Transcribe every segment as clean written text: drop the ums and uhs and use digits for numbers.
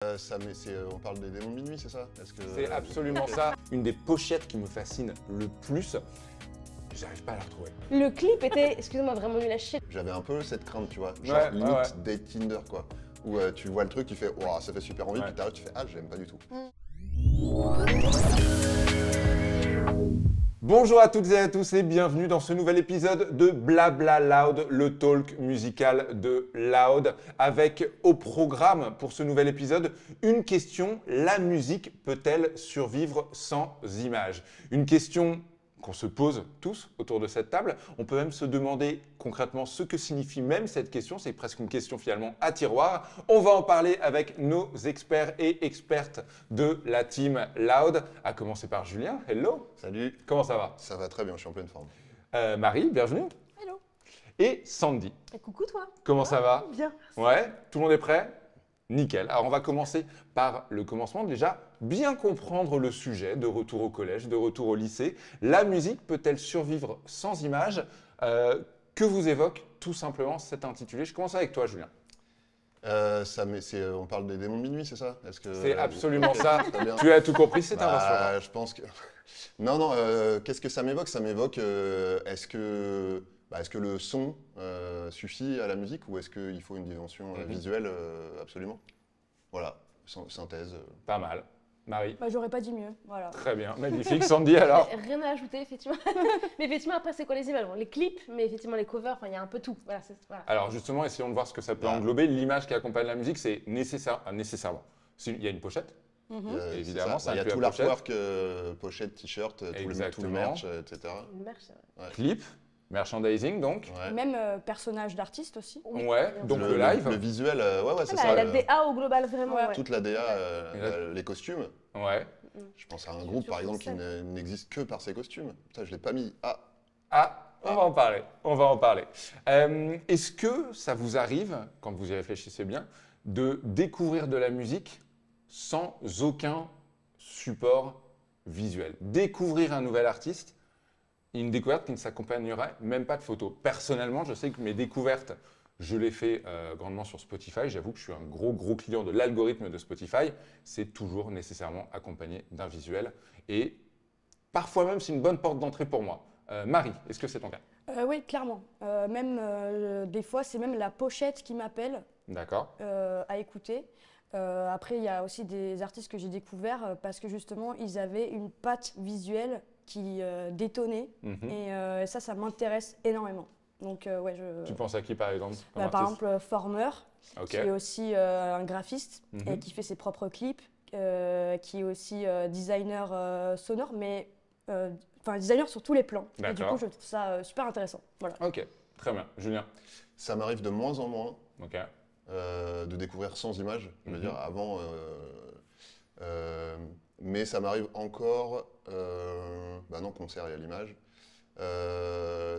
On parle des démons de minuit, c'est ça? C'est absolument ça. Une des pochettes qui me fascine le plus, j'arrive pas à la retrouver. Le clip était, excusez-moi, vraiment nul à chier. J'avais un peu cette crainte, tu vois. Genre Ouais, limite ouais. date Tinder, quoi. Où tu vois le truc, tu fais waouh, ça fait super envie, Ouais. puis t'arrives, tu fais ah, j'aime pas du tout. Bonjour à toutes et à tous et bienvenue dans ce nouvel épisode de Blabla Loud, le talk musical de Loud, avec au programme pour ce nouvel épisode une question: la musique peut-elle survivre sans images? Une question qu'on se pose tous autour de cette table. On peut même se demander concrètement ce que signifie même cette question. C'est presque une question finalement à tiroir. On va en parler avec nos experts et expertes de la team Loud, à commencer par Julien. Hello. Salut. Comment ça va? Ça va très bien, je suis en pleine forme. Marie, bienvenue. Hello. Et Sandy. Et coucou toi. Comment ça va? Bien. Ouais, tout le monde est prêt? Nickel. Alors on va commencer par le commencement. Déjà, bien comprendre le sujet, de retour au collège, de retour au lycée. La musique peut-elle survivre sans images? Que vous évoque tout simplement cet intitulé? Je commence avec toi, Julien. On parle des démons de minuit, c'est ça? C'est absolument ça. Très bien. Tu as tout compris, c'est un rassurant. Je pense que... Non, qu'est-ce que ça m'évoque? Ça m'évoque, est-ce que le son suffit à la musique ou est-ce qu'il faut une dimension visuelle absolument? Voilà, synthèse. Pas mal. Marie. Bah, j'aurais pas dit mieux, voilà. Très bien, magnifique. Sandy alors? Rien à ajouter, effectivement. Mais effectivement, après, c'est quoi les images? Bon, les clips, mais effectivement, les covers, enfin, il y a un peu tout. Voilà, voilà. Alors justement, essayons de voir ce que ça peut englober. L'image qui accompagne la musique, c'est nécessairement. Il y a une pochette, évidemment, Il y a inclut tout la pochette. l'artwork, pochette, t-shirt, tout le Exactement. merch, etc. Une marche, c'est vrai. Clip, merchandising donc. Ouais. Même personnage d'artiste aussi. Oui, Ouais, bien donc sûr. le live. Le visuel, ouais, c'est Ah, ça. la DA au global, vraiment. Ouais. Ouais. Toute la DA, Ouais. les costumes. Ouais. Je pense à un groupe, par exemple, qui n'existe que par ses costumes. Putain, je l'ai pas mis. Ah, Ah, on va en parler. On va en parler. Est-ce que ça vous arrive, quand vous y réfléchissez bien, de découvrir de la musique sans aucun support visuel? Découvrir un nouvel artiste, une découverte qui ne s'accompagnerait même pas de photos. Personnellement, je sais que mes découvertes, je les fais grandement sur Spotify. J'avoue que je suis un gros client de l'algorithme de Spotify. C'est toujours nécessairement accompagné d'un visuel. Et parfois même, c'est une bonne porte d'entrée pour moi. Marie, est-ce que c'est ton cas? Oui, clairement. Des fois, c'est même la pochette qui m'appelle D'accord. à écouter. Après, il y a aussi des artistes que j'ai découverts parce que justement, ils avaient une patte visuelle qui détonnait. Et ça m'intéresse énormément. Donc, ouais, Tu penses à qui par exemple comme par artiste? exemple, Former, Ok. qui est aussi un graphiste et Mhm. qui fait ses propres clips, qui est aussi designer sonore, mais designer sur tous les plans. Et du D'accord. coup, je trouve ça super intéressant. Voilà. Ok, très bien. Julien? ça m'arrive de moins en moins Ok. de découvrir sans image. Je veux Mhm. dire, avant... mais ça m'arrive encore... non, concert, il y a l'image.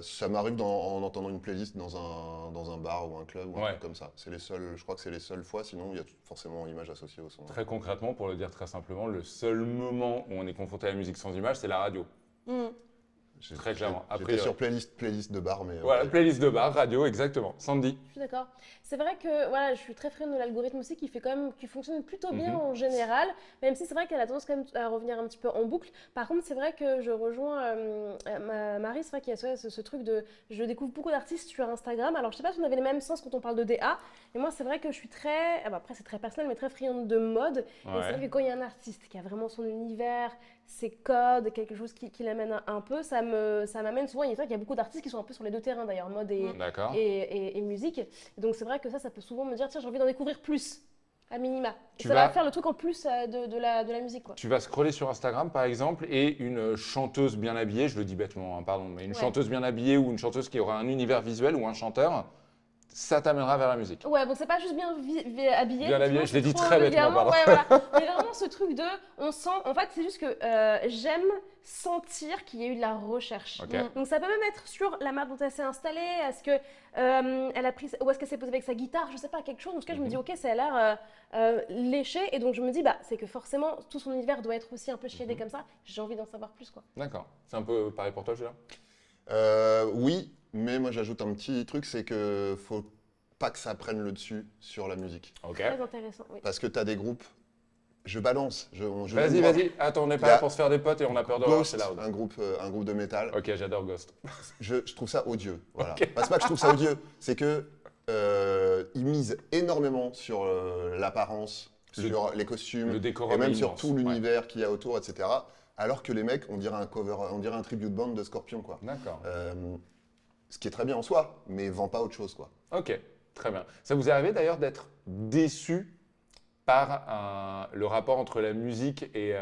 Ça m'arrive en entendant une playlist dans un bar ou un club ou un Ouais. truc comme ça. Je crois que c'est les seules fois, sinon il y a forcément une image associée au son. Très concrètement, pour le dire très simplement, le seul moment où on est confronté à la musique sans image, c'est la radio. Très clairement. Après, J'étais sur playlist de bar, mais... Voilà, ok. playlist de bar, radio, exactement. Sandy? Je suis d'accord. C'est vrai que voilà, je suis très friande de l'algorithme aussi qui fonctionne plutôt bien en général, même si c'est vrai qu'elle a tendance quand même à revenir un petit peu en boucle. Par contre, c'est vrai que je rejoins Marie, c'est vrai qu'il y a ce truc de je découvre beaucoup d'artistes sur Instagram. Alors je sais pas si on avait les mêmes sens quand on parle de DA, mais moi c'est vrai que je suis très, après c'est très personnel, mais très friande de mode. Et c'est vrai que quand il y a un artiste qui a vraiment son univers, ses codes, quelque chose qui l'amène un peu, ça m'amène souvent. Il y a beaucoup d'artistes qui sont un peu sur les deux terrains d'ailleurs, mode D'accord. et musique. Et donc c'est vrai que ça peut souvent me dire tiens, j'ai envie d'en découvrir plus, à minima. Tu Ça vas- va faire le truc en plus de la musique, quoi. Tu vas scroller sur Instagram par exemple et une chanteuse bien habillée, je le dis bêtement, hein, pardon, mais une Ouais. chanteuse bien habillée ou une chanteuse qui aura un univers visuel ou un chanteur, ça t'amènera vers la musique. Ouais, bon, c'est pas juste bien habillé. Bien habillé, effectivement, je l'ai dit c'est trop très bêtement, vulgairement, pardon. ouais, voilà. Mais vraiment ce truc de, on sent, en fait c'est juste que j'aime sentir qu'il y a eu de la recherche. Ok. Donc ça peut même être sur la manière dont elle s'est installée, est-ce que elle a pris, ou est-ce qu'elle s'est posée avec sa guitare, je sais pas, quelque chose. En tout cas, je me dis ok, ça a l'air léché, et donc je me dis c'est que forcément tout son univers doit être aussi un peu chiadé comme ça. J'ai envie d'en savoir plus, quoi. D'accord. C'est un peu pareil pour toi, Julien? Oui, mais moi j'ajoute un petit truc, c'est que faut pas que ça prenne le dessus sur la musique. Ok. Très intéressant, oui. Parce que tu as des groupes, je balance. Vas-y. Attends, on n'est pas là pour se faire des potes et on a peur de Ghost, c'est loud. un groupe de métal. Ok, j'adore Ghost. Je trouve ça odieux. Voilà. Ok. C'est pas que je trouve ça odieux, c'est que ils misent énormément sur l'apparence, sur les costumes, le décorum et même est sur immense, tout l'univers qu'il y a autour, etc. Alors que les mecs, on dirait un tribute band de Scorpion, quoi. D'accord. Ce qui est très bien en soi, mais vend pas autre chose, quoi. Ok, très bien. Ça vous est arrivé d'ailleurs d'être déçu par le rapport entre la musique et,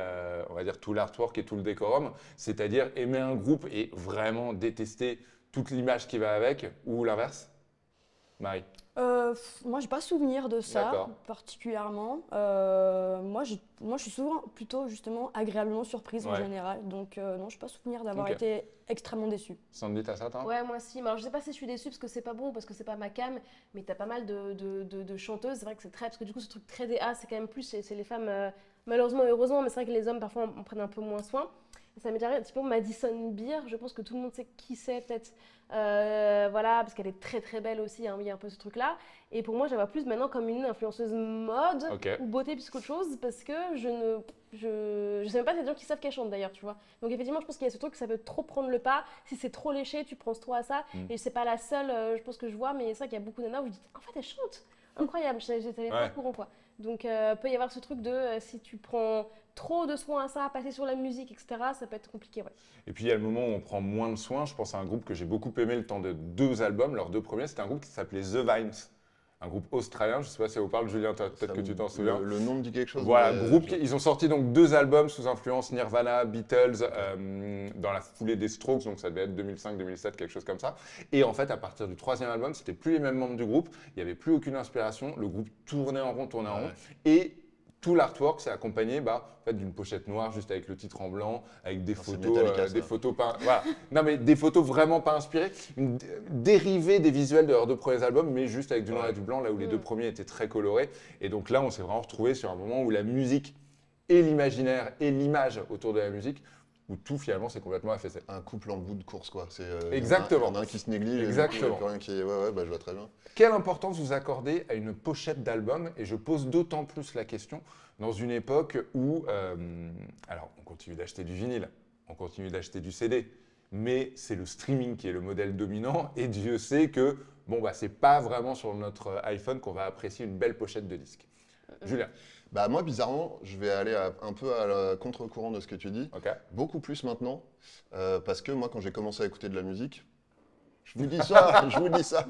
on va dire, tout l'artwork et tout le décorum, c'est-à-dire aimer un groupe et vraiment détester toute l'image qui va avec, ou l'inverse? Marie? Moi, j'ai pas souvenir de ça D'accord. particulièrement. Moi, je suis souvent plutôt justement agréablement surprise en Ouais. général. Donc, non, je n'ai pas souvenir d'avoir Ok. été extrêmement déçue. Sandy, t'as ça, toi? Ouais, moi aussi. Mais alors, je sais pas si je suis déçue parce que c'est pas bon, parce que c'est pas ma cam, mais t'as pas mal de chanteuses. C'est vrai que c'est très. Parce que du coup, ce truc très DA, c'est quand même plus. C'est les femmes, malheureusement et heureusement, mais c'est vrai que les hommes, parfois, en prennent un peu moins soin. Et ça m'est déjà arrivé, typiquement Madison Beer, je pense que tout le monde sait qui c'est, peut-être. Voilà, parce qu'elle est très très belle aussi, hein, il y a un peu ce truc-là. Et pour moi, je la vois plus maintenant comme une influenceuse mode Ok. ou beauté plus qu'autre chose, parce que je sais même pas si y a des gens qui savent qu'elle chante d'ailleurs, tu vois. Donc effectivement, je pense qu'il y a ce truc que ça peut trop prendre le pas. Si c'est trop léché, tu penses trop à ça. Et c'est pas la seule, je pense que je vois, mais c'est vrai qu'il y a beaucoup de nanas où je dis en fait elle chante, incroyable, j'étais pas Ouais. au courant quoi. Donc peut y avoir ce truc de si tu prends trop de soin à ça, passer sur la musique, etc., ça peut être compliqué, ouais. Et puis il y a le moment où on prend moins de soin. Je pense à un groupe que j'ai beaucoup aimé le temps de 2 albums, leurs 2 premiers. C'était un groupe qui s'appelait The Vines, un groupe australien. Je sais pas si ça vous parle, Julien, peut-être que tu t'en souviens. Le nom me dit quelque chose. Voilà, mais, groupe, ils ont sorti donc 2 albums sous influence Nirvana, Beatles, dans la foulée des Strokes, donc ça devait être 2005-2007, quelque chose comme ça. Et en fait, à partir du 3e album, c'était plus les mêmes membres du groupe, il n'y avait plus aucune inspiration, le groupe tournait en rond, et tout l'artwork s'est accompagné en fait, d'une pochette noire juste avec le titre en blanc, avec des c'est photos, Metallica, ça. des photos pas, voilà. Non mais des photos vraiment pas inspirées, une dérivée des visuels de leurs 2 premiers albums, mais juste avec du noir et du blanc, là où les 2 premiers étaient très colorés. Et donc là, on s'est vraiment retrouvé sur un moment où la musique et l'imaginaire et l'image autour de la musique, où tout finalement s'est complètement affaissé. Un couple en bout de course, quoi. C'est, Exactement. Il y en a un qui se néglige. Exactement. Et du coup, il y en a un qui... Ouais, bah, je vois très bien. Quelle importance vous accordez à une pochette d'album? Et je pose d'autant plus la question dans une époque où, alors on continue d'acheter du vinyle, on continue d'acheter du CD, mais c'est le streaming qui est le modèle dominant et Dieu sait que c'est pas vraiment sur notre iPhone qu'on va apprécier une belle pochette de disque. Julien? Bah, moi, bizarrement, je vais aller un peu à la contre-courant de ce que tu dis. Ok. Beaucoup plus maintenant. Parce que moi, quand j'ai commencé à écouter de la musique, je vous dis ça, je vous dis ça.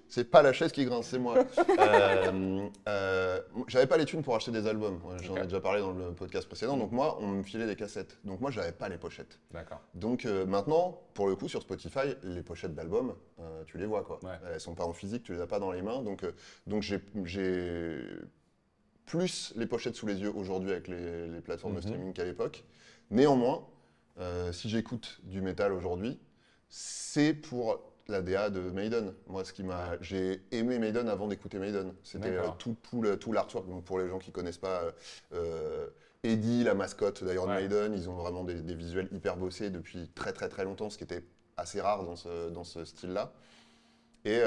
C'est pas la chaise qui grince, c'est moi. J'avais pas les thunes pour acheter des albums. J'en ai déjà parlé dans le podcast précédent. Donc moi, on me filait des cassettes. Donc moi, j'avais pas les pochettes. D'accord. Donc maintenant, pour le coup, sur Spotify, les pochettes d'albums, tu les vois, quoi. Ouais. Elles sont pas en physique, tu les as pas dans les mains. Donc j'ai plus les pochettes sous les yeux aujourd'hui avec les plateformes de streaming qu'à l'époque. Néanmoins, si j'écoute du métal aujourd'hui, c'est pour la DA de Maiden. Moi, j'ai aimé Maiden avant d'écouter Maiden. C'était tout l'artwork. Donc pour les gens qui connaissent pas, Eddie, la mascotte d'ailleurs de Maiden, ils ont vraiment des visuels hyper bossés depuis très très très longtemps, ce qui était assez rare dans ce style-là. Et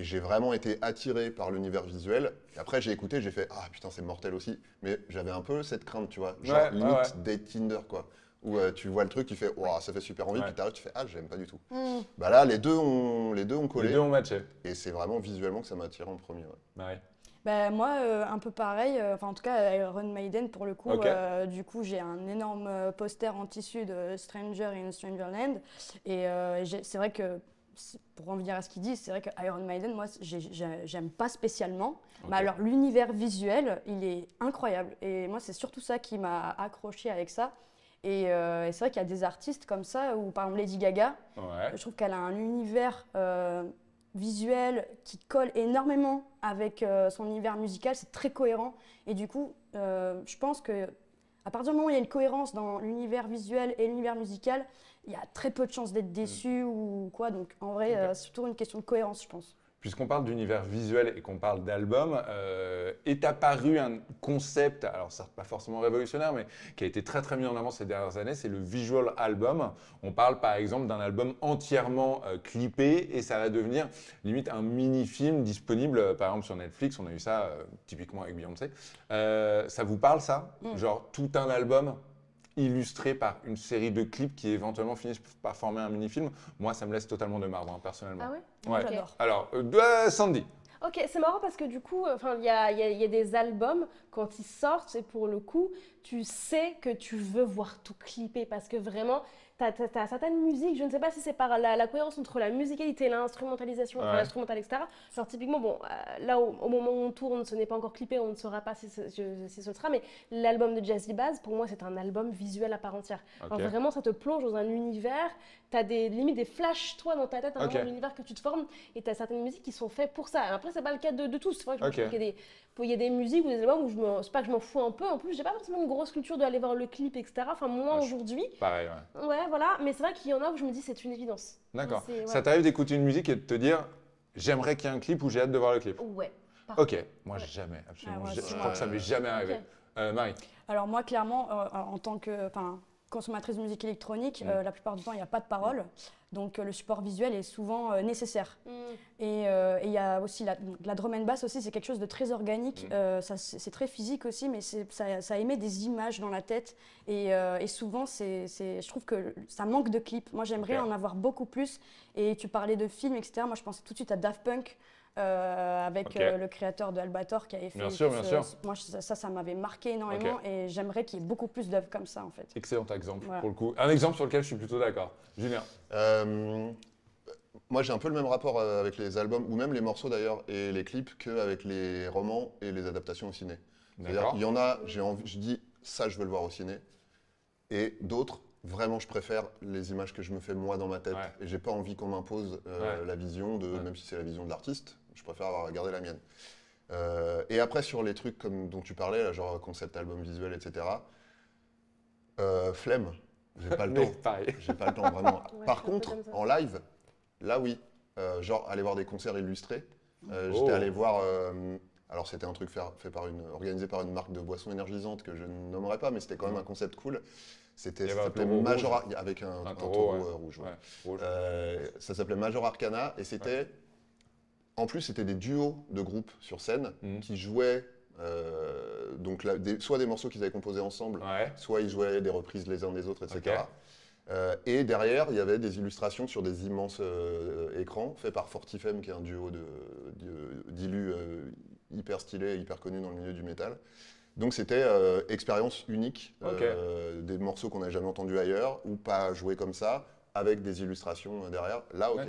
j'ai vraiment été attiré par l'univers visuel. Et après, j'ai écouté, j'ai fait « Ah putain, c'est mortel aussi ». Mais j'avais un peu cette crainte, tu vois. Genre limite date Tinder, quoi. Où tu vois le truc, tu fais « Waouh, ça fait super envie ». Puis t'arrives, tu fais « Ah, j'aime pas du tout ». Bah là, les deux ont collé. Les 2 ont matché. Et c'est vraiment visuellement que ça m'a attiré en premier. Ouais. Bah, moi, un peu pareil, enfin en tout cas Iron Maiden pour le coup. Ok. Du coup, j'ai un énorme poster en tissu de Stranger in Strangerland. Et c'est vrai que, pour en venir à ce qu'il dit, c'est vrai que Iron Maiden, moi, j'aime pas spécialement. Mais alors, l'univers visuel, il est incroyable. Et moi, c'est surtout ça qui m'a accroché avec ça. Et c'est vrai qu'il y a des artistes comme ça, ou par exemple Lady Gaga, je trouve qu'elle a un univers visuel qui colle énormément avec son univers musical, c'est très cohérent. Et du coup, je pense que à partir du moment où il y a une cohérence dans l'univers visuel et l'univers musical, il y a très peu de chances d'être déçu ou quoi. Donc en vrai, c'est surtout une question de cohérence, je pense. puisqu'on parle d'univers visuel et qu'on parle d'album, est apparu un concept, alors certes pas forcément révolutionnaire, mais qui a été très très mis en avant ces dernières années, c'est le visual album. On parle par exemple d'un album entièrement clippé et ça va devenir limite un mini-film disponible par exemple sur Netflix, on a eu ça typiquement avec Beyoncé. Ça vous parle ça? Genre tout un album illustré par une série de clips qui éventuellement finissent par former un mini-film. Moi, ça me laisse totalement de marbre, hein, personnellement. Ah ouais? Ouais. J'adore. Alors, Sandy. Ok, c'est marrant parce que du coup, il y a des albums, quand ils sortent, et pour le coup, tu sais que tu veux voir tout clipper parce que vraiment, t'as certaines musiques, je ne sais pas si c'est par la cohérence entre la musicalité, l'instrumentalisation, enfin, l'instrumental, etc. Genre typiquement, bon, là au moment où on tourne, ce n'est pas encore clippé, on ne saura pas si ce sera, mais l'album de Jazzy Bass, pour moi, c'est un album visuel à part entière. Ok. Alors, vraiment, ça te plonge dans un univers, t'as limite des flashs, toi, dans ta tête, un moment l'univers que tu te formes, et t'as certaines musiques qui sont faites pour ça. Après, c'est pas le cas de tous. C'est vrai que je trouve qu'il y a des musiques ou des albums où c'est pas que je m'en fous un peu. En plus, j'ai pas forcément une grosse culture d'aller voir le clip, etc. Enfin, moi, aujourd'hui. Pareil, ouais. Ouais, voilà. Mais c'est vrai qu'il y en a où je me dis, c'est une évidence. D'accord. Ouais. Ça t'arrive d'écouter une musique et de te dire, j'aimerais qu'il y ait un clip ou j'ai hâte de voir le clip? Ouais. Ok. Moi, jamais, absolument. Ah ouais, Je crois que ça m'est jamais arrivé. Marie? Alors moi, clairement, en tant que consommatrice de musique électronique, la plupart du temps, il n'y a pas de parole. Donc le support visuel est souvent nécessaire. Et il y a aussi la drum and bass aussi, c'est quelque chose de très organique. C'est très physique aussi, mais ça émet des images dans la tête. Et souvent, je trouve que ça manque de clips. Moi, j'aimerais en avoir beaucoup plus. Et tu parlais de films, etc. Moi, je pensais tout de suite à Daft Punk. Avec le créateur de Albator qui avait fait. Bien sûr. Moi, ça m'avait marqué énormément et j'aimerais qu'il y ait beaucoup plus d'œuvres comme ça en fait. Excellent exemple Voilà. pour le coup. Un exemple sur lequel je suis plutôt d'accord. Julien? Moi, j'ai un peu le même rapport avec les albums, ou même les morceaux d'ailleurs, et les clips, qu'avec les romans et les adaptations au ciné. C'est-à-dire, il y en a, je dis, ça, je veux le voir au ciné. Et d'autres, vraiment, je préfère les images que je me fais moi dans ma tête. Et j'ai pas envie qu'on m'impose la vision, même si c'est la vision de l'artiste, je préfère avoir regardé la mienne. Et après, sur les trucs comme dont tu parlais, là, genre concept album visuel, etc., flemme. J'ai pas le temps. Pareil. J'ai pas le temps, vraiment. Ouais, Par je suis un peu contre, comme ça. en live, là oui. Genre aller voir des concerts illustrés. J'étais allé voir. Alors c'était un truc organisé par une marque de boissons énergisantes que je ne nommerai pas, mais c'était quand même un concept cool. Ça s'appelait Major avec un taureau rouge. Ouais. Ça s'appelait Major Arcana et c'était. En plus, c'était des duos de groupes sur scène qui jouaient. Donc soit des morceaux qu'ils avaient composés ensemble, soit ils jouaient des reprises les uns des autres, etc. Et derrière, il y avait des illustrations sur des immenses écrans faits par Fortifem, qui est un duo d'illus hyper stylé, hyper connu dans le milieu du métal. Donc c'était expérience unique, des morceaux qu'on n'a jamais entendus ailleurs, ou pas joués comme ça, avec des illustrations derrière. Là, ok.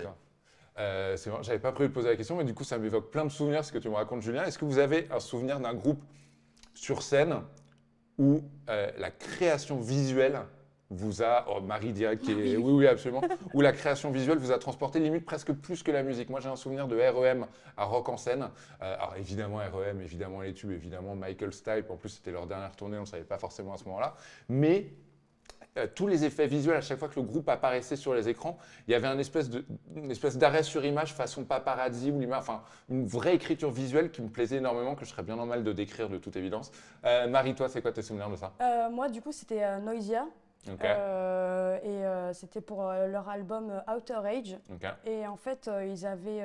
C'est bon, j'avais pas prévu de poser la question, mais du coup, ça m'évoque plein de souvenirs, ce que tu me racontes, Julien. Est-ce que vous avez un souvenir d'un groupe sur scène où la création visuelle vous a, Marie direct, oui, absolument, où la création visuelle vous a transporté limite presque plus que la musique. Moi, j'ai un souvenir de REM à Rock en scène. Alors évidemment REM, évidemment les tubes, évidemment Michael Stipe. En plus, c'était leur dernière tournée, on ne savait pas forcément à ce moment-là. Mais tous les effets visuels, à chaque fois que le groupe apparaissait sur les écrans, il y avait une espèce d'arrêt sur image façon paparazzi ou une vraie écriture visuelle qui me plaisait énormément, que je serais bien normal de décrire de toute évidence. Marie, toi, c'est quoi tes souvenirs de ça? Moi, du coup, c'était Noisia. C'était pour leur album Outer Age. Et en fait, ils avaient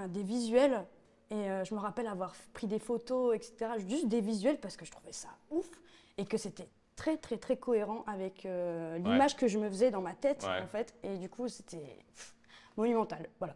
des visuels. Et je me rappelle avoir pris des photos, etc. Juste des visuels parce que je trouvais ça ouf. Et que c'était très cohérent avec l'image que je me faisais dans ma tête, en fait. Et du coup, c'était monumental. Voilà.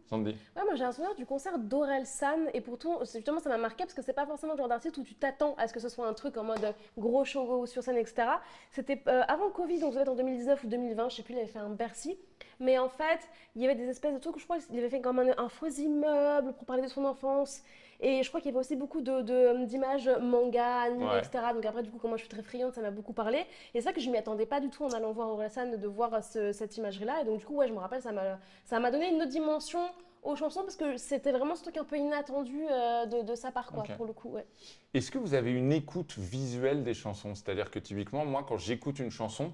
Sandy? Ouais, moi j'ai un souvenir du concert d'Orelsan et pourtant justement ça m'a marqué parce que c'est pas forcément le genre d'artiste où tu t'attends à ce que ce soit un truc en mode gros show sur scène, etc. C'était avant le Covid, donc ça doit être en 2019 ou 2020, je sais plus, il avait fait un Bercy. Mais en fait, il y avait des espèces de trucs où je crois qu'il avait fait comme un faux immeuble pour parler de son enfance. Et je crois qu'il y avait aussi beaucoup d'images manga, animés, etc. Donc après, du coup, comme moi je suis très friande, ça m'a beaucoup parlé. Et c'est ça que je m'y attendais pas du tout en allant voir Orelsan, de voir cette imagerie-là. Et donc du coup, ouais, je me rappelle, ça m'a donné une autre dimension aux chansons parce que c'était vraiment ce truc un peu inattendu de sa part, quoi, pour le coup. Ouais. Est-ce que vous avez une écoute visuelle des chansons? C'est-à-dire que typiquement, moi, quand j'écoute une chanson,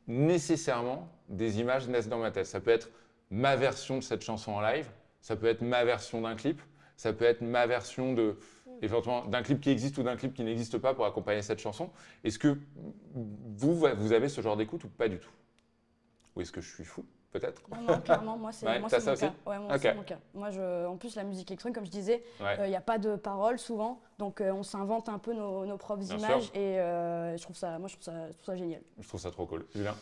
nécessairement, des images naissent dans ma tête. Ça peut être ma version de cette chanson en live, ça peut être ma version d'un clip, ça peut être ma version éventuellement d'un clip qui existe ou d'un clip qui n'existe pas pour accompagner cette chanson. Est-ce que vous avez ce genre d'écoute ou pas du tout? Ou est-ce que je suis fou, peut-être? Non, clairement, moi c'est Ouais, mon t'as ça cas. aussi? Ouais, moi Ok. c'est mon cas. Moi, en plus, la musique électronique, comme je disais, il n'y a pas de paroles souvent, donc on s'invente un peu nos propres Bien images sûr. et je trouve ça génial. Je trouve ça trop cool. Julien?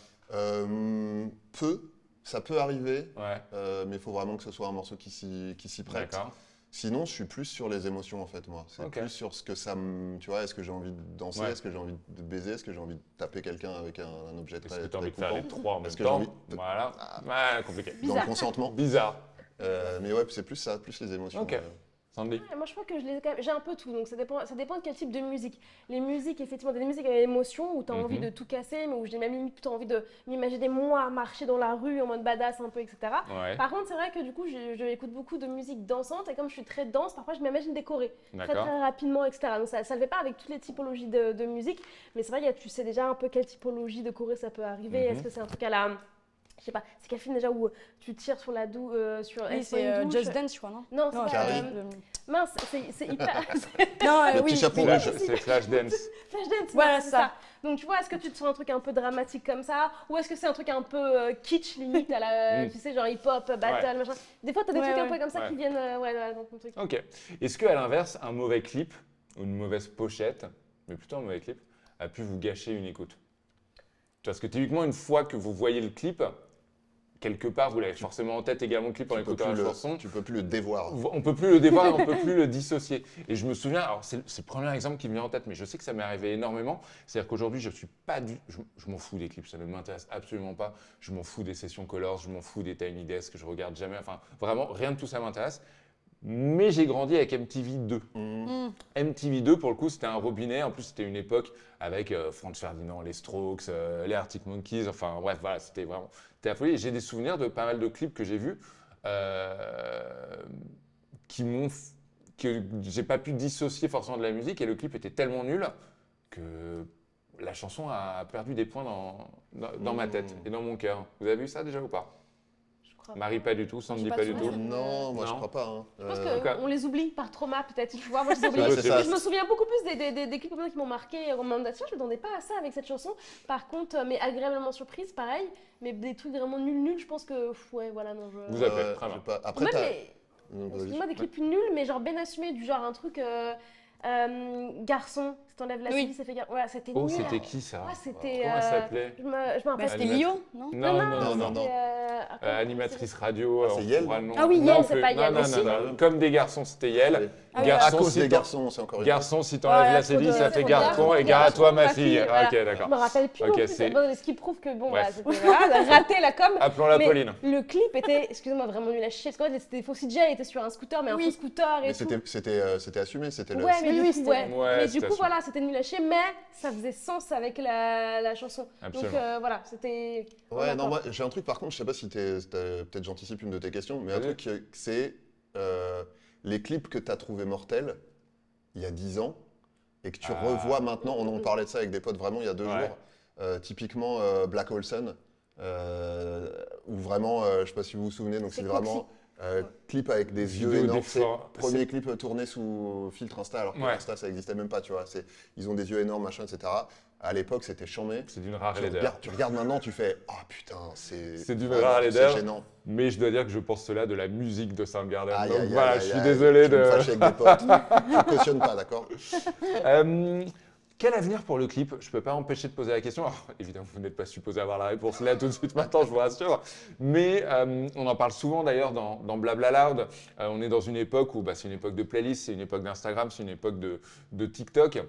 Ça peut arriver, Ouais, mais il faut vraiment que ce soit un morceau qui s'y prête. d'accord. Sinon, je suis plus sur les émotions en fait, moi. C'est Ok. plus sur ce que ça me. Tu vois, est-ce que j'ai envie de danser? Ouais. Est-ce que j'ai envie de baiser? Est-ce que j'ai envie de taper quelqu'un avec un objet Est-ce très, que tu as envie de très faire les coupant? trois en même Est-ce que j'ai temps? envie de- Voilà. Ah. Ouais, compliqué. Dans le Bizarre. consentement. Bizarre. Mais ouais, c'est plus ça, plus les émotions. Ok. Sandy? Ouais, moi je crois que j'ai un peu tout, donc ça dépend de quel type de musique. Les musiques, effectivement, des musiques avec émotion où tu as envie de tout casser, mais où j'ai même limite plutôt envie de m'imaginer moi marcher dans la rue en mode badass un peu, etc. Ouais. Par contre, c'est vrai que du coup, je écoute beaucoup de musique dansante et comme je suis très danse, parfois je m'imagine décorer très D'accord. très rapidement, etc. Donc ça ne le fait pas avec toutes les typologies de musique, mais c'est vrai, tu sais déjà un peu quelle typologie de choré ça peut arriver. Est-ce que c'est un truc à la. Je sais pas, c'est quel film déjà où tu tires sur la douche, sur Oui, une c'est douche. Just Dance, je crois, non? Non, c'est pas. Carrie. Mince, c'est hyper. Non, Le petit chapeau Ouais, rouge. c'est Flashdance. Flashdance, Voilà, c'est ça. ça. Donc tu vois, est-ce que tu te sens un truc un peu dramatique comme ça, ou est-ce que c'est un truc un peu kitsch limite à la, tu sais, genre hip-hop, battle, machin. Des fois, t'as des Ouais, trucs un ouais. peu comme ça Ouais. qui viennent, dans ton truc. Ok. Est-ce qu'à l'inverse, un mauvais clip ou une mauvaise pochette, mais plutôt un mauvais clip, a pu vous gâcher une écoute? Parce que typiquement, une fois que vous voyez le clip, quelque part, vous l'avez forcément en tête également le clip en écoutant la chanson. Tu peux plus le dévoir. On peut plus le dévoir, on peut plus le dissocier. Et je me souviens, alors c'est le premier exemple qui me vient en tête, mais je sais que ça m'est arrivé énormément. C'est-à-dire qu'aujourd'hui, je suis pas je m'en fous des clips, ça ne m'intéresse absolument pas. Je m'en fous des sessions Colors, je m'en fous des Tiny Desk que je regarde jamais. Enfin, vraiment, rien de tout ça m'intéresse. Mais j'ai grandi avec MTV2. MTV2, pour le coup, c'était un robinet. En plus, c'était une époque avec Franz Ferdinand, les Strokes, les Arctic Monkeys. Enfin, bref, voilà, c'était la folie. Et j'ai des souvenirs de pas mal de clips que j'ai vus que j'ai pas pu dissocier forcément de la musique. Et le clip était tellement nul que la chanson a perdu des points dans ma tête et dans mon cœur. Vous avez vu ça déjà ou pas? Je crois Marie, pas du tout. Sandy, pas pas de du tout. souvenir. Non, moi je Non. crois pas. Hein. Je pense Ok. qu'on les oublie par trauma, peut-être. Tu vois, moi, je les oublie. Ouais, c'est ça. Je me souviens beaucoup plus des clips comme ça qui m'ont marqué. En mode, tiens, je m'attendais pas à ça avec cette chanson. Par contre, mais agréablement surprise, pareil. Mais des trucs vraiment nuls, je pense que, ouais, voilà, non. Vous appelez, très j'ai bien. pas- Ou Après, même t'as. les. Vas-y. Moi, des clips nuls, mais genre bien assumés, du genre un truc garçon, si t'enlèves la Oui. cellule, ça fait garçon. Ouais, c'était Oh, nul. c'était qui ça? Ouais, c'était. Comment elle s'appelait? Je me rappelle. C'était Animatrice. Lio, non? non. c'était, Animatrice radio. c'est on Yel trouvera le nom. Ah oui, Non Yel, c'est plus. pas Yel Non, aussi. non. Comme des garçons, c'était Yel. Ah oui, À Garçon, cause si des t'en- garçons, c'est encore une Garçon, si t'enlèves Ouais, la trop cellule, de- ça fait trop garçon. de- Et gare à toi, ma ma fille. fille, Ah, voilà. ok, Je d'accord. me rappelle plus Ok, non plus. c'est- Bon, ce qui prouve que bon, Bref. c'était voilà, raté la com. Appelons-la Mais Pauline. le clip était, excusez-moi, vraiment nul à chier. Parce qu'en fait, c'était faux CGI, il était sur un scooter, mais un Oui. faux scooter et Mais tout. c'était assumé, c'était le. Ouais, mais Oui, du oui, coup, c'était- ouais. Ouais, Mais c'était du coup, assumé. voilà, c'était nul à chier, mais ça faisait sens avec la chanson. Absolument. Donc voilà, c'était. Ouais, non, d'accord. moi j'ai un truc par contre, je sais pas si peut-être j'anticipe une de tes questions, mais un Vas-y. truc c'est les clips que tu as trouvé mortels il y a 10 ans et que tu Ah. revois maintenant, on en parlait de ça avec des potes vraiment il y a 2 Ouais. jours, typiquement Black Hole Sun, où vraiment, je sais pas si vous vous souvenez, donc C'est c'est vraiment clip avec des yeux Vidéo énormes. d'effort. Premier clip tourné sous filtre Insta, alors que Ouais. Insta ça existait même pas, tu vois. Ils ont des yeux énormes, machin, etc. À l'époque, c'était chambé. C'est d'une rare laideur. Tu regardes maintenant, tu fais ah putain, C'est du vraiment, rare laideur. c'est gênant. Mais je dois dire que je pense cela de la musique de Soundgarden. Aïe, Donc aïe, voilà, aïe, je suis aïe, désolé je vais me de. fâcher avec des potes. Je cautionne pas, d'accord. Quel avenir pour le clip? Je ne peux pas empêcher de poser la question. Alors, évidemment, vous n'êtes pas supposé avoir la réponse là tout de suite maintenant, je vous rassure. Mais on en parle souvent d'ailleurs dans Blabla Loud. On est dans une époque où c'est une époque de playlist, c'est une époque d'Instagram, c'est une époque de TikTok.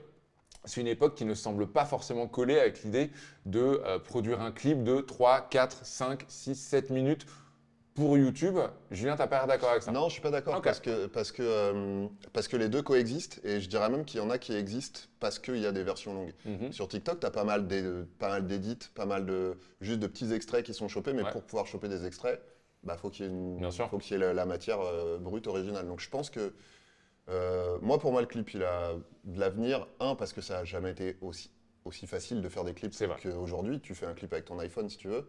C'est une époque qui ne semble pas forcément coller avec l'idée de produire un clip de 3, 4, 5, 6, 7 minutes pour YouTube. Julien, tu n'as pas l'air d'accord avec ça? Non, je suis pas d'accord Ok. parce que les deux coexistent et je dirais même qu'il y en a qui existent parce qu'il y a des versions longues. Mhm. Sur TikTok, tu as pas mal d'édits, pas mal juste de petits extraits qui sont chopés, mais Ouais. pour pouvoir choper des extraits, faut qu'il y ait, Bien sûr. faut qu'il y ait la matière brute originale. Donc je pense que moi, pour moi, le clip, il a de l'avenir. Parce que ça n'a jamais été aussi facile de faire des clips C'est vrai. qu'aujourd'hui. Tu fais un clip avec ton iPhone si tu veux.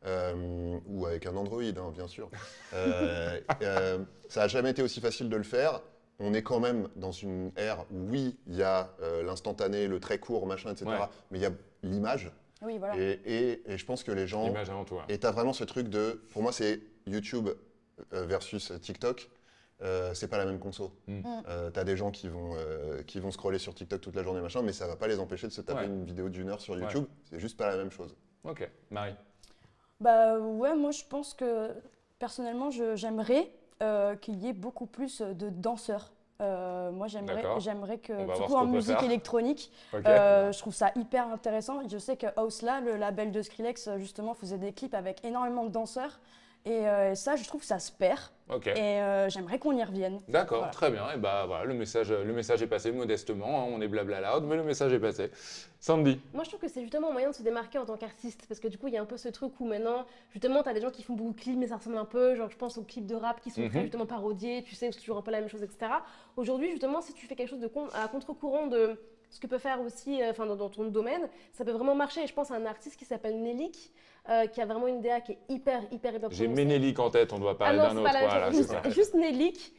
ou avec un Android, hein, bien sûr. Ça n'a jamais été aussi facile de le faire. On est quand même dans une ère où, oui, il y a l'instantané, le très court, machin, etc. Ouais. Mais il y a l'image. Oui, voilà. Et je pense que les gens... L'image avant tout. Ouais. Et tu as vraiment ce truc de... Pour moi, c'est YouTube versus TikTok. C'est pas la même conso. T'as des gens qui vont scroller sur TikTok toute la journée, machin, mais ça va pas les empêcher de se taper une vidéo d'1 heure sur YouTube. C'est juste pas la même chose. Ok, Marie. Bah ouais, moi je pense que personnellement, j'aimerais qu'il y ait beaucoup plus de danseurs. Moi D'accord. j'aimerais que, On va voir surtout ce en qu'on peut musique faire. électronique, Ok. je trouve ça hyper intéressant. Je sais que Housela, le label de Skrillex, justement, faisait des clips avec énormément de danseurs. Et ça, je trouve que ça se perd. Ok. Et j'aimerais qu'on y revienne. D'accord, Voilà. très bien. Et bah voilà, le message est passé modestement. Hein, on est blabla loud, mais le message est passé. Sandy. Moi, je trouve que c'est justement un moyen de se démarquer en tant qu'artiste. Parce que du coup, il y a un peu ce truc où maintenant, justement, tu as des gens qui font beaucoup de clips, mais ça ressemble un peu. Genre, je pense aux clips de rap qui sont très justement parodiés, tu sais, où c'est toujours un peu la même chose, etc. Aujourd'hui, justement, si tu fais quelque chose à contre-courant de ce que peut faire aussi dans ton domaine, ça peut vraiment marcher. Et je pense à un artiste qui s'appelle Nelik, qui a vraiment une DA qui est hyper J'ai prononcée. Ménélique en tête, on doit parler d'un c'est autre. pas la même Voilà, chose. c'est ça. Juste Nelik.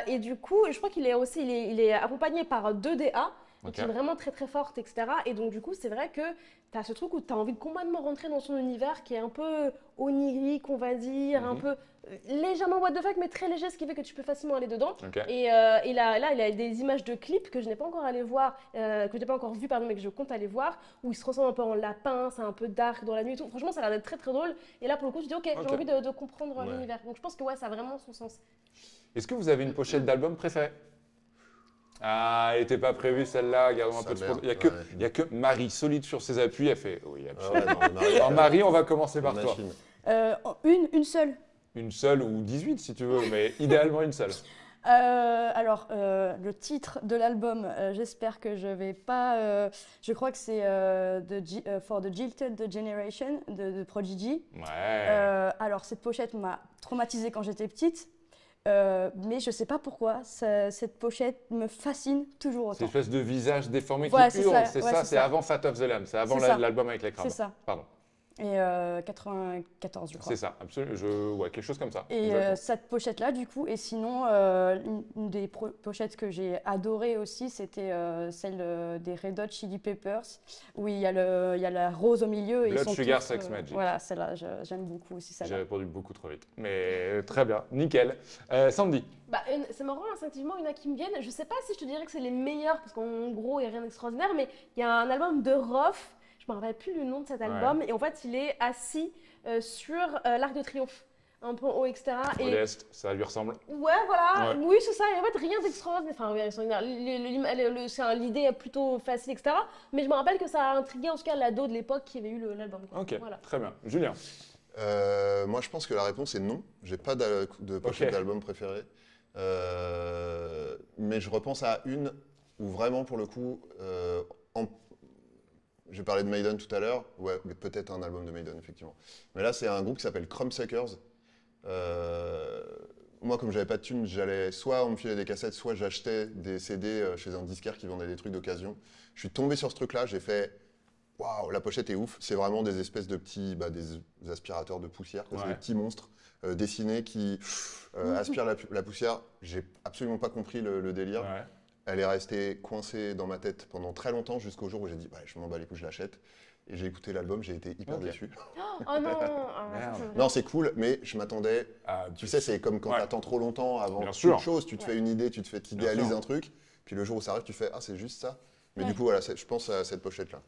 Et du coup, je crois qu'il est aussi il est accompagné par 2 DA. Ok. Qui est vraiment très forte, etc. Et donc du coup, c'est vrai que tu as ce truc où tu as envie de complètement rentrer dans son univers qui est un peu onirique, on va dire, un peu légèrement what the fuck, mais très léger, ce qui fait que tu peux facilement aller dedans. Ok. Et là, il a des images de clips que je n'ai pas encore allé voir, que je n'ai pas encore vu, pardon, mais que je compte aller voir, où il se transforme un peu en lapin, c'est un peu dark dans la nuit et tout. Franchement, ça a l'air d'être très drôle. Et là, pour le coup, je dis, ok, j'ai envie de comprendre Ouais. l'univers. Donc je pense que ouais, ça a vraiment son sens. Est-ce que vous avez une pochette d'album préférée? Ah, elle n'était pas prévue celle-là, gardons un Ça peu de merde, sport. Il n'y a que Marie, solide sur ses appuis, elle fait oui, Ah absolument. ouais, non, mais Marie, Alors Marie, on va commencer par toi. machine. Une seule. Une seule ou 18 si tu veux, mais idéalement une seule. Le titre de l'album, j'espère que je vais pas. Je crois que c'est For the Jilted Generation de Prodigy. Ouais. Alors, cette pochette m'a traumatisée quand j'étais petite, mais je sais pas pourquoi. Cette pochette me fascine toujours C'est autant. une espèce de visage déformé Ouais, qui c'est hurle, ça, c'est ouais, ça, c'est c'est ça. avant Fat of the Lamb, c'est avant C'est ça. l'album avec les crabes. C'est ça. Pardon, Et 94, je crois. c'est ça, absolument. Ouais, quelque chose comme ça. Et Exactement. cette pochette-là, du coup, et sinon, une des pochettes que j'ai adorées aussi, c'était celle des Red Hot Chili Peppers, où il y a la rose au milieu. Et ils Blood sont Sugar tous, Sex Magic. Voilà, celle-là, j'aime beaucoup aussi J'ai celle-là. répondu beaucoup trop vite. Mais très bien, nickel. Sandy. Bah, c'est marrant, instinctivement, il y en a qui me viennent. Je sais pas si je te dirais que c'est les meilleurs, parce qu'en gros, il n'y a rien d'extraordinaire, mais il y a un album de Roth, je me rappelle plus le nom de cet album, et en fait, il est assis sur l'Arc de Triomphe, un peu haut, etc. Et Modeste, ça lui ressemble. ouais, voilà, Ouais. oui, c'est ça, et en fait, rien d'extraordinaire. Enfin, oui, extraordinaire. C'est l'idée est plutôt facile, etc. Mais je me rappelle que ça a intrigué, en tout cas, l'ado de l'époque qui avait eu l'album. quoi. Ok, Voilà. très bien. Julien. Moi, je pense que la réponse est non. J'ai pas de pochette Ok. d'album préféré. Mais je repense à une où vraiment, pour le coup, j'ai parlé de Maiden tout à l'heure. Ouais, mais peut-être un album de Maiden, effectivement. Mais là, c'est un groupe qui s'appelle Crumbsuckers. Moi, comme j'avais pas de thunes, j'allais soit on me filait des cassettes, soit j'achetais des CD chez un disquaire qui vendait des trucs d'occasion. Je suis tombé sur ce truc-là, j'ai fait waouh, la pochette est ouf. C'est vraiment des espèces de petits des aspirateurs de poussière, quoi. Ouais. C'est des petits monstres dessinés qui aspirent la poussière. J'ai absolument pas compris le délire. Ouais. Elle est restée coincée dans ma tête pendant très longtemps jusqu'au jour où j'ai dit bah, je m'en bats les couilles, je l'achète. Et j'ai écouté l'album, j'ai été hyper Ok. déçu. Oh non, ah, Merde. ça, c'est Non, c'est cool, mais je m'attendais. Ah, Tu sais, c'est comme quand Ouais. t'attends trop longtemps avant Bien toute sûr. chose, tu te fais une idée, tu t'idéalises sûr. un truc, puis le jour où ça arrive, tu fais ah, c'est juste ça. Mais Ouais. du coup, voilà, je pense à cette pochette-là.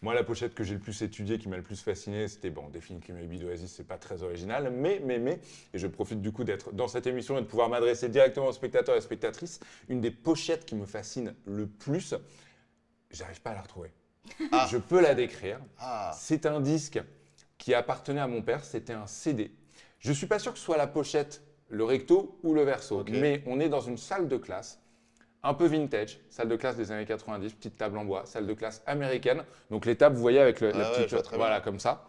Moi, la pochette que j'ai le plus étudiée, qui m'a le plus fasciné, c'était bon, Definitely Maybe d'Oasis, c'est pas très original, mais, et je profite du coup d'être dans cette émission et de pouvoir m'adresser directement aux spectateurs et spectatrices, une des pochettes qui me fascine le plus, j'arrive pas à la retrouver. Ah. Je peux la décrire. Ah, C'est un disque qui appartenait à mon père, c'était un CD. Je suis pas sûr que ce soit la pochette, le recto ou le verso, Ok. mais on est dans une salle de classe, un peu vintage, salle de classe des années 90, petite table en bois, salle de classe américaine. Donc les tables, vous voyez, avec la Ah ouais, petite, je vois très voilà, bien. comme ça.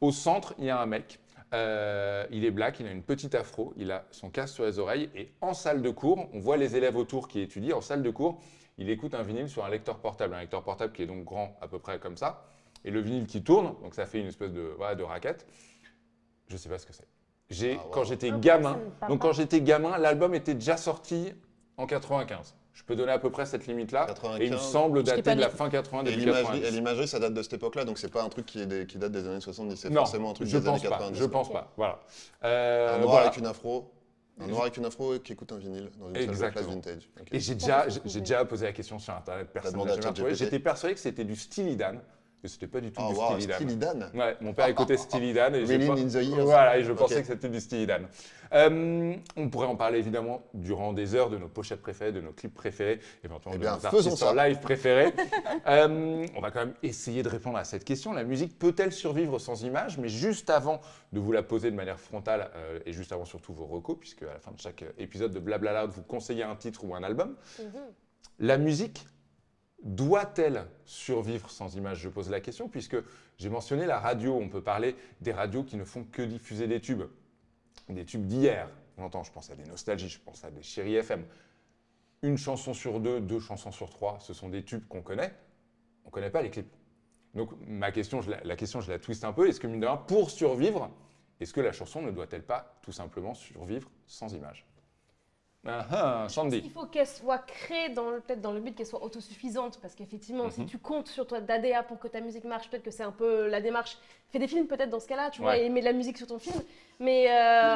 Au centre, il y a un mec. Il est black, il a une petite afro, il a son casque sur les oreilles et en salle de cours, on voit les élèves autour qui étudient. En salle de cours, il écoute un vinyle sur un lecteur portable qui est donc grand à peu près comme ça. et le vinyle qui tourne, donc ça fait une espèce de, voilà, de raquette. Je ne sais pas ce que c'est. Quand j'étais gamin, donc quand j'étais gamin, l'album était déjà sorti en 95. Je peux donner à peu près cette limite-là. Et il me semble dater de la fin 80, début 90. Et l'imagerie, ça date de cette époque-là, donc c'est pas un truc qui date des années 70, c'est non, forcément un truc des années 90. Je pense pas, voilà. Un noir avec une afro. Un noir avec une afro qui écoute un vinyle dans une salle de classe vintage. Okay. Et j'ai déjà posé la question sur Internet, personne n'a jamais trouvé. J'étais persuadé que c'était du Steely Dan. Et c'était pas du tout du Steely Dan. Ouais, mon père écoutait Steely Dan et voilà, et je pensais que c'était du Steely Dan. On pourrait en parler évidemment durant des heures de nos pochettes préférées, de nos clips préférés, éventuellement de nos artistes en live préférés. On va quand même essayer de répondre à cette question. La musique peut-elle survivre sans images? Mais juste avant de vous la poser de manière frontale et juste avant surtout vos recos, puisque à la fin de chaque épisode de Blabla Loud, vous conseillez un titre ou un album. La musique doit-elle survivre sans images? Je pose la question puisque j'ai mentionné la radio. On peut parler des radios qui ne font que diffuser des tubes d'hier. J'entends, je pense à des nostalgies, je pense à des Chéri FM. Une chanson sur deux chansons sur trois, ce sont des tubes qu'on connaît. On ne connaît pas les clips. Donc la question, je la twiste un peu. Est-ce que mine de rien, pour survivre, est-ce que la chanson ne doit-elle pas tout simplement survivre sans images? Sandy. Il faut qu'elle soit créée peut-être dans le but qu'elle soit autosuffisante, parce qu'effectivement, si tu comptes sur toi d'ADA pour que ta musique marche, peut-être que c'est un peu la démarche. Fais des films peut-être dans ce cas-là, tu vois, et mets de la musique sur ton film. Mais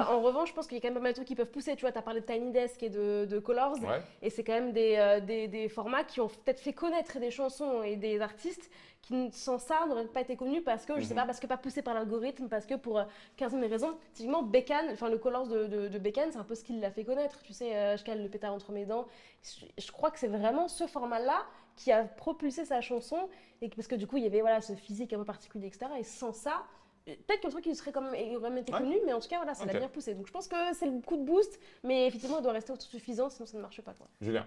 en revanche, je pense qu'il y a quand même pas mal de trucs qui peuvent pousser. Tu vois, tu as parlé de Tiny Desk et de Colors, et c'est quand même des formats qui ont peut-être fait connaître des chansons et des artistes qui, sans ça, n'auraient pas été connus parce que, je sais pas, parce que pas poussés par l'algorithme, parce que pour 15 000 raisons. Typiquement, le Colors de Bécane, c'est un peu ce qui l'a fait connaître. Tu sais, je cale le pétard entre mes dents. Je crois que c'est vraiment ce format-là qui a propulsé sa chanson, et parce que du coup, il y avait ce physique un peu particulier, etc. Et sans ça, peut-être qu'un truc qui serait quand même été connu, mais en tout cas, voilà, ça l'a bien poussé. Donc je pense que c'est le coup de boost, mais effectivement, il doit rester autosuffisant, sinon ça ne marche pas, quoi. Julien.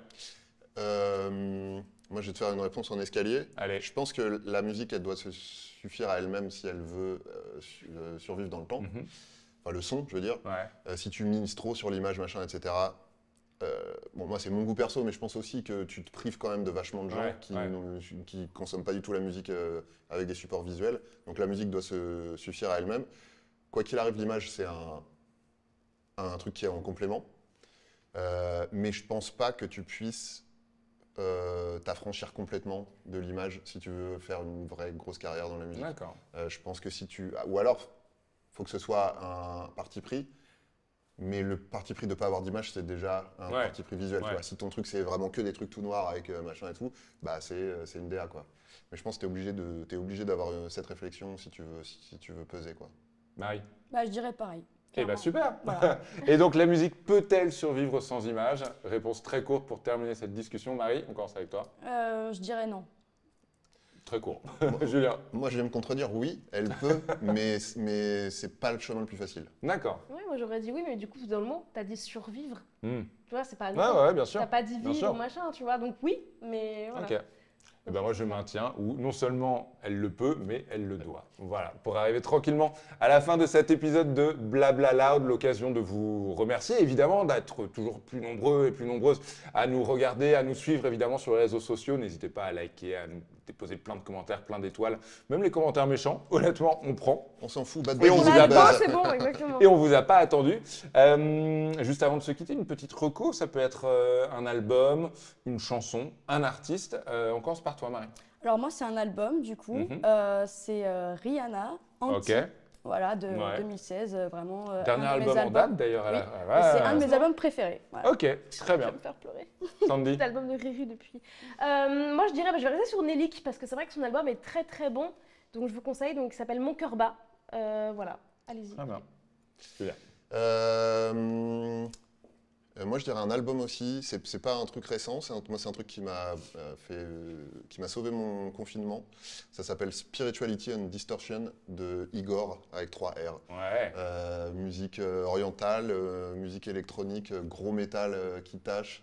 Moi, je vais te faire une réponse en escalier. Allez. Je pense que la musique, elle doit se suffire à elle-même si elle veut survivre dans le temps. Enfin, le son, je veux dire. Si tu mises trop sur l'image, machin, etc. Bon, moi, c'est mon goût perso, mais je pense aussi que tu te prives quand même de vachement de gens qui consomment pas du tout la musique avec des supports visuels. Donc la musique doit se suffire à elle-même. Quoi qu'il arrive, l'image, c'est un truc qui est en complément. Mais je pense pas que tu puisses t'affranchir complètement de l'image si tu veux faire une vraie grosse carrière dans la musique. D'accord. Je pense que ou alors, il faut que ce soit un parti pris. Mais le parti pris de ne pas avoir d'image, c'est déjà un parti pris visuel. Tu vois. Si ton truc, c'est vraiment que des trucs tout noirs avec machin et tout, bah c'est une DA, quoi. Mais je pense que tu es obligé d'avoir cette réflexion si tu veux peser, quoi. Marie? Je dirais pareil. Eh bien, super. Voilà. Et donc, la musique peut-elle survivre sans images? Réponse très courte pour terminer cette discussion. Marie, on commence avec toi. Je dirais non. Très court. Julien? Moi, je vais me contredire, oui, elle peut, mais c'est pas le chemin le plus facile. D'accord. Oui, moi j'aurais dit oui, mais du coup, dans le mot, tu as dit survivre. Tu vois, c'est pas... Ouais, bien sûr. Tu n'as pas dit vivre ou machin, tu vois, donc oui, mais voilà. Ok. Eh ben moi, je maintiens où non seulement elle le peut, mais elle le doit. Voilà, pour arriver tranquillement à la fin de cet épisode de Blabla Loud, l'occasion de vous remercier, évidemment, d'être toujours plus nombreux et plus nombreuses à nous regarder, à nous suivre, évidemment, sur les réseaux sociaux. N'hésitez pas à liker, à nous déposer plein de commentaires, plein d'étoiles, même les commentaires méchants. Honnêtement, on prend. On s'en fout, Et on vous a pas... C'est bon, exactement. Et on vous a pas attendu. Juste avant de se quitter, une petite reco, ça peut être un album, une chanson, un artiste. On commence par toi, Marie. Alors moi, c'est un album, du coup. C'est Rihanna, Anti. Voilà, de 2016, vraiment. Dernier album en date, d'ailleurs. Oui. C'est un de mes albums préférés. Voilà. Ok, très bien. Je vais me faire pleurer. Sandy. Cet album de Riri depuis. Moi, je dirais, je vais rester sur Nelik, parce que c'est vrai que son album est très très bon. Donc je vous conseille, donc il s'appelle Mon cœur bat. Voilà, allez-y. Très bien. Celui-là. Moi, je dirais un album aussi. C'est pas un truc récent. Moi, c'est un truc qui m'a sauvé mon confinement. Ça s'appelle Spirituality and Distortion de Igor avec 3 R. Ouais. Musique orientale, musique électronique, gros métal qui tâche,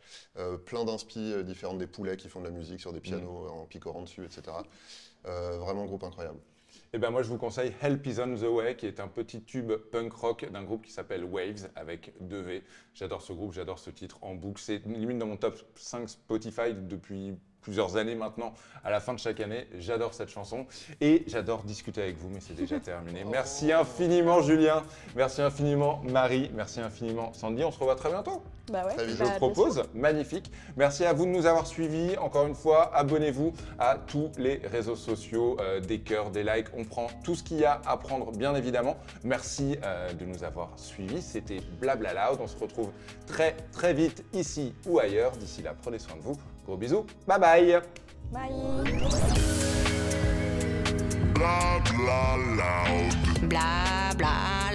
plein d'inspi différentes, des poulets qui font de la musique sur des pianos en picorant dessus, etc. Vraiment groupe incroyable. Eh ben moi, je vous conseille Help is on the Way, qui est un petit tube punk rock d'un groupe qui s'appelle Waves, avec 2 V. J'adore ce groupe, j'adore ce titre en boucle. C'est limite dans mon top 5 Spotify depuis plusieurs années maintenant, à la fin de chaque année. J'adore cette chanson et j'adore discuter avec vous, mais c'est déjà terminé. Merci infiniment Julien, merci infiniment Marie, merci infiniment Sandy. On se revoit très bientôt. Bah ouais. Très vite. Je propose, magnifique. Merci à vous de nous avoir suivis. Encore une fois, abonnez-vous à tous les réseaux sociaux, des cœurs, des likes. On prend tout ce qu'il y a à prendre, bien évidemment. Merci de nous avoir suivis. C'était Blabla Loud. On se retrouve très très vite ici ou ailleurs. D'ici là, prenez soin de vous. Gros bisous. Bye bye. Bye. Bla bla loud. Bla bla